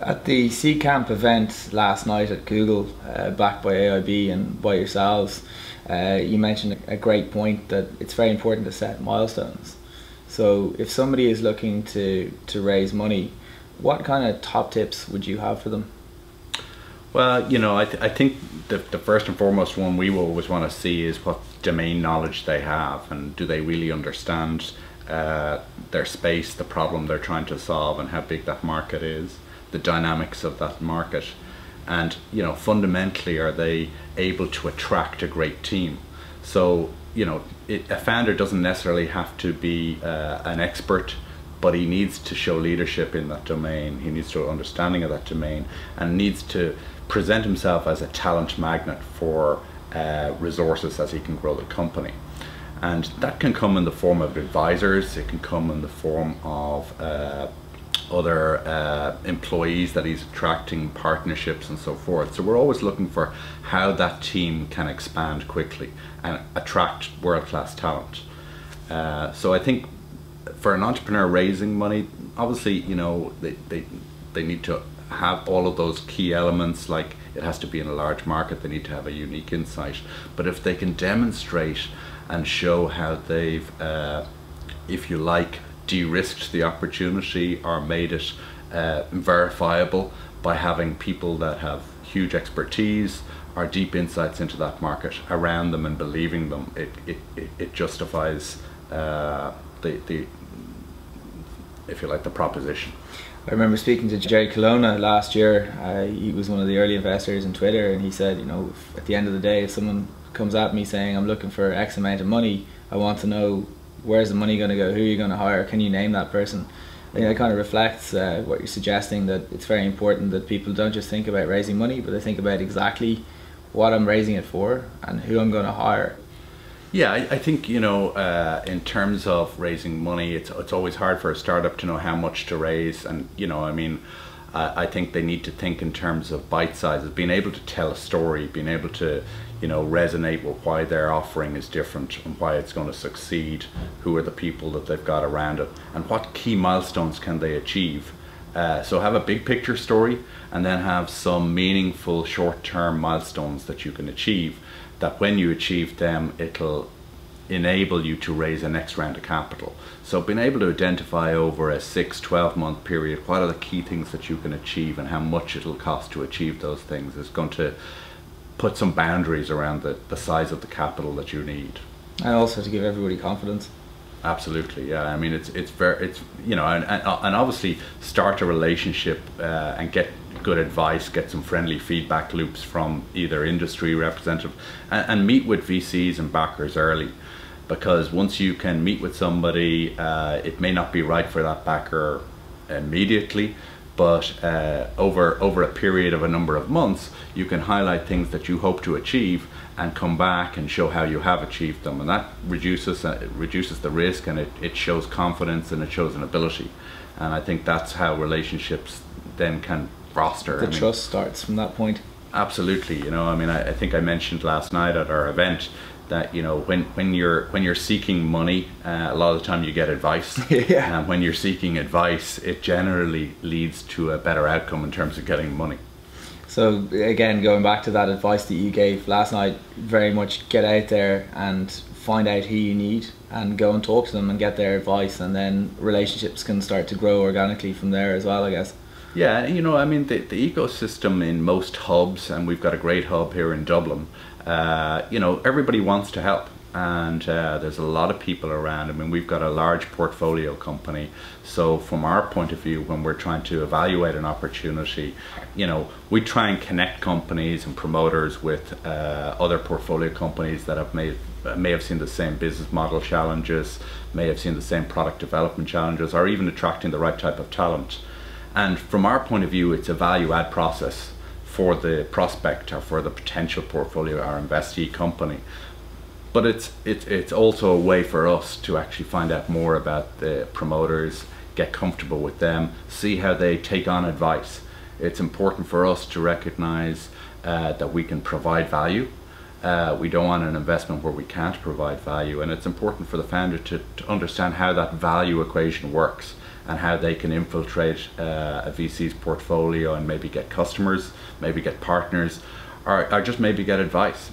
At the C Camp event last night at Google, backed by AIB and by yourselves, you mentioned a great point that it's very important to set milestones. So if somebody is looking to raise money, what kind of top tips would you have for them? Well, I think the first and foremost one we will always want to see is what domain knowledge they have, and do they really understand their space, the problem they're trying to solve, and how big that market is, the dynamics of that market, and fundamentally, are they able to attract a great team? So a founder doesn't necessarily have to be an expert, but he needs to show leadership in that domain. He needs to have understanding of that domain, and needs to present himself as a talent magnet for resources as he can grow the company. And that can come in the form of advisors, it can come in the form of other employees that he's attracting, partnerships and so forth. So we're always looking for how that team can expand quickly and attract world-class talent. So I think for an entrepreneur raising money, obviously they need to have all of those key elements, like it has to be in a large market, they need to have a unique insight. But if they can demonstrate and show how they've, if you like, de-risked the opportunity or made it verifiable by having people that have huge expertise or deep insights into that market around them and believing them, it justifies the if you like, the proposition. I remember speaking to Jerry Colonna last year. He was one of the early investors in Twitter, and he said, at the end of the day, if someone comes at me saying I'm looking for X amount of money, I want to know, where's the money going to go, who are you going to hire, can you name that person? I think that kind of reflects what you're suggesting, that it's very important that people don't just think about raising money, but they think about exactly what I'm raising it for and who I'm going to hire. Yeah, I think in terms of raising money, it's always hard for a startup to know how much to raise, and I think they need to think in terms of bite sizes, being able to tell a story, being able to resonate with why their offering is different and why it's going to succeed, who are the people that they've got around it, and what key milestones can they achieve. So have a big picture story, and then have some meaningful short-term milestones that you can achieve, that when you achieve them, it'll enable you to raise a next round of capital. So being able to identify over a 6-12 month period what are the key things that you can achieve and how much it'll cost to achieve those things is going to put some boundaries around the size of the capital that you need. And also to give everybody confidence. Absolutely, yeah. I mean, it's and obviously start a relationship and get good advice, get some friendly feedback loops from either industry representative, and meet with VCs and backers early, because once you can meet with somebody, it may not be right for that backer immediately, but over a period of a number of months, you can highlight things that you hope to achieve and come back and show how you have achieved them, and that reduces the risk, and it shows confidence, and it shows an ability. And I think that's how relationships then can foster. The trust starts from that point. Absolutely. I think I mentioned last night at our event that when you're seeking money, a lot of the time you get advice. Yeah. And when you're seeking advice, it generally leads to a better outcome in terms of getting money. So again, going back to that advice that you gave last night, very much get out there and find out who you need and go and talk to them and get their advice, and then relationships can start to grow organically from there as well, I guess. Yeah, the ecosystem in most hubs, and we've got a great hub here in Dublin, everybody wants to help, and there's a lot of people around. I mean, we've got a large portfolio company, so from our point of view, when we're trying to evaluate an opportunity, we try and connect companies and promoters with other portfolio companies that may have seen the same business model challenges, may have seen the same product development challenges, or even attracting the right type of talent. And from our point of view, it's a value-add process for the prospect or for the potential portfolio or investee company. But it's also a way for us to actually find out more about the promoters, get comfortable with them, see how they take on advice. It's important for us to recognize that we can provide value, We don't want an investment where we can't provide value, and it's important for the founder to understand how that value equation works and how they can infiltrate a VC's portfolio and maybe get customers, maybe get partners, or just maybe get advice.